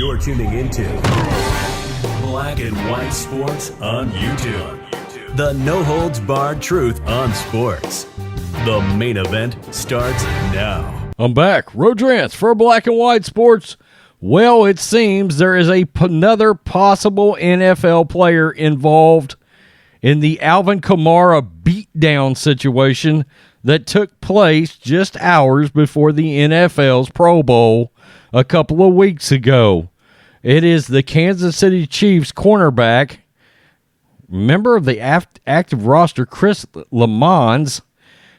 You're tuning into Black and White Sports on YouTube. The no-holds-barred truth on sports. The main event starts now. I'm back. Rodrance for Black and White Sports. Well, it seems there is another possible NFL player involved in the Alvin Kamara beatdown situation that took place just hours before the NFL's Pro Bowl a couple of weeks ago. It is the Kansas City Chiefs cornerback, member of the active roster, Chris Lamons.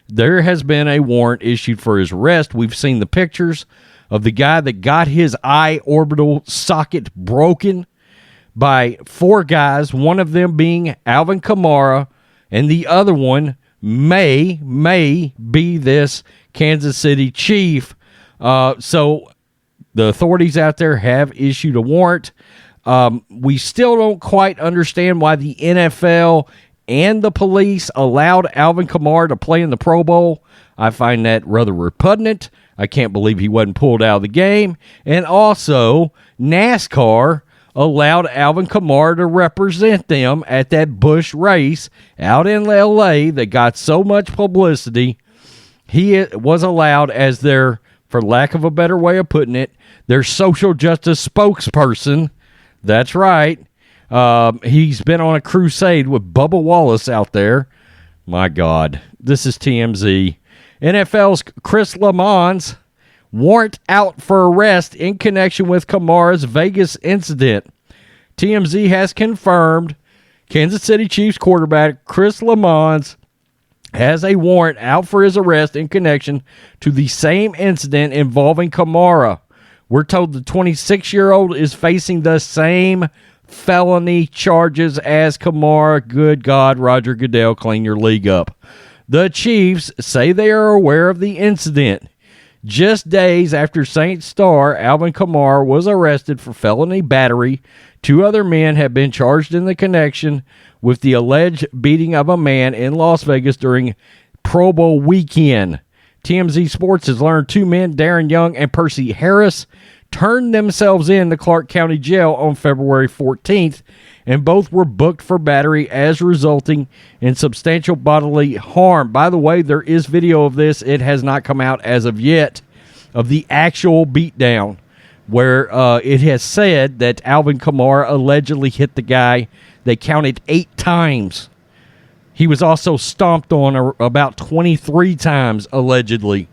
There has been a warrant issued for his arrest. We've seen the pictures of the guy that got his eye orbital socket broken by four guys, one of them being Alvin Kamara, and the other one may be this Kansas City Chief. So the authorities out there have issued a warrant. We still don't quite understand why the NFL and the police allowed Alvin Kamara to play in the Pro Bowl. I find that rather repugnant. I can't believe he wasn't pulled out of the game. And also, NASCAR allowed Alvin Kamara to represent them at that Busch race out in L.A. that got so much publicity. He was allowed as their, for lack of a better way of putting it, their social justice spokesperson. That's right. He's been on a crusade with Bubba Wallace out there. My God, this is TMZ. NFL's Chris Lamons warrant out for arrest in connection with Kamara's Vegas incident. TMZ has confirmed Kansas City Chiefs quarterback Chris Lamons has a warrant out for his arrest in connection to the same incident involving Kamara. We're told the 26-year-old is facing the same felony charges as Kamara. Good God, Roger Goodell, clean your league up. The Chiefs say they are aware of the incident. Just days after Saints star Alvin Kamara was arrested for felony battery, two other men have been charged in the connection with the alleged beating of a man in Las Vegas during Pro Bowl weekend. TMZ Sports has learned two men, Darren Young and Percy Harris, turned themselves in to Clark County Jail on February 14th, and both were booked for battery as resulting in substantial bodily harm. By the way, there is video of this. It has not come out as of yet, of the actual beatdown, where it has said that Alvin Kamara allegedly hit the guy. They counted 8 times. He was also stomped on about 23 times, allegedly.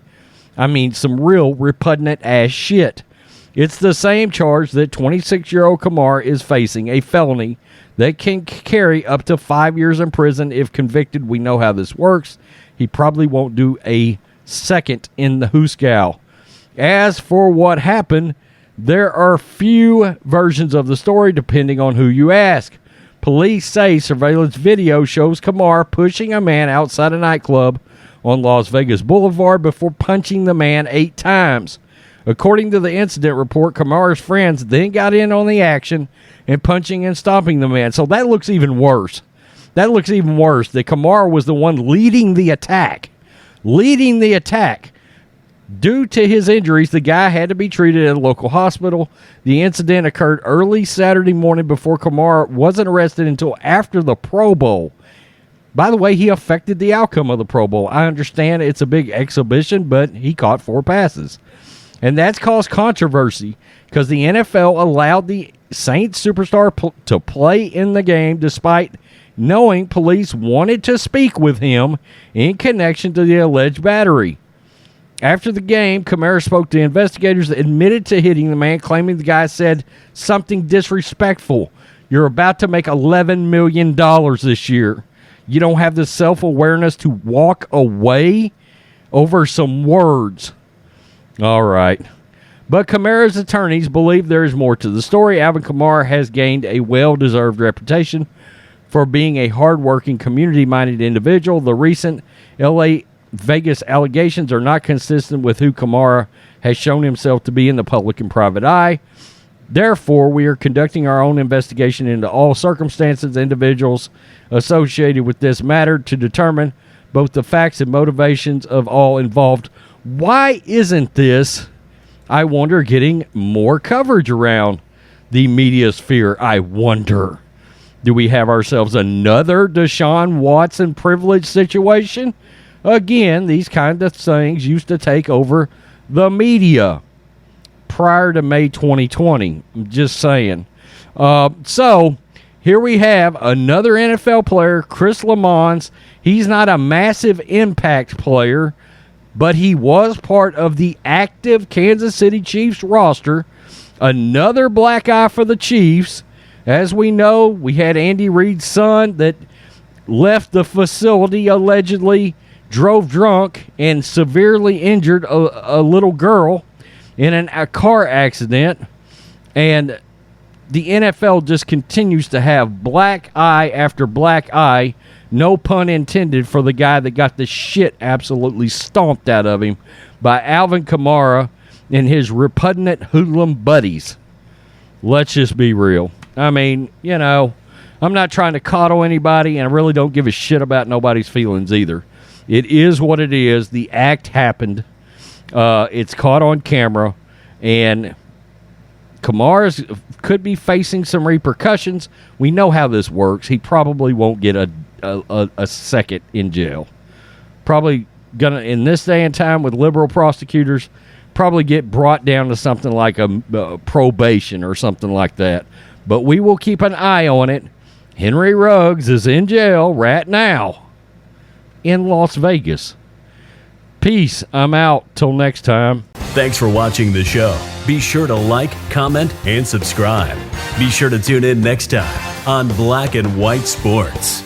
I mean, some real repugnant ass shit. It's the same charge that 26-year-old Kamara is facing, a felony that can carry up to 5 years in prison if convicted. We know how this works. He probably won't do a second in the hoosgow. As for what happened, there are few versions of the story depending on who you ask. Police say surveillance video shows Kamara pushing a man outside a nightclub on Las Vegas Boulevard before punching the man 8 times. According to the incident report, Kamara's friends then got in on the action and punching and stomping the man. So that looks even worse. That looks even worse that Kamara was the one leading the attack. Due to his injuries, the guy had to be treated at a local hospital. The incident occurred early Saturday morning before Kamara wasn't arrested until after the Pro Bowl. By the way, he affected the outcome of the Pro Bowl. I understand it's a big exhibition, but he caught 4 passes. And that's caused controversy because the NFL allowed the Saints superstar to play in the game despite knowing police wanted to speak with him in connection to the alleged battery. After the game, Kamara spoke to investigators that admitted to hitting the man, claiming the guy said something disrespectful. You're about to make $11 million this year. You don't have the self-awareness to walk away over some words. All right. But Kamara's attorneys believe there is more to the story. Alvin Kamara has gained a well-deserved reputation for being a hard-working, community-minded individual. The recent L.A. Vegas allegations are not consistent with who Kamara has shown himself to be in the public and private eye. Therefore, we are conducting our own investigation into all circumstances, individuals associated with this matter to determine both the facts and motivations of all involved. Why isn't this, I wonder, getting more coverage around? the media sphere. I wonder, do we have ourselves another Deshaun Watson privilege situation? Again, these kind of things used to take over the media prior to May 2020. I'm just saying. So here we have another NFL player, Chris Lamons. He's not a massive impact player, but he was part of the active Kansas City Chiefs roster. Another black eye for the Chiefs. As we know, we had Andy Reid's son that left the facility allegedly, drove drunk, and severely injured a little girl in a car accident. And the NFL just continues to have black eye after black eye, no pun intended, for the guy that got the shit absolutely stomped out of him by Alvin Kamara and his repugnant hoodlum buddies. Let's just be real. I mean, I'm not trying to coddle anybody, and I really don't give a shit about nobody's feelings either. It is what it is. The act happened. It's caught on camera, and Kamara could be facing some repercussions. We know how this works. He probably won't get a second in jail. Probably gonna, in this day and time with liberal prosecutors, probably get brought down to something like a probation or something like that. But we will keep an eye on it. Henry Ruggs is in jail right now in Las Vegas. Peace. I'm out. Till next time. Thanks for watching the show. Be sure to like, comment, and subscribe. Be sure to tune in next time on Black and White Sports.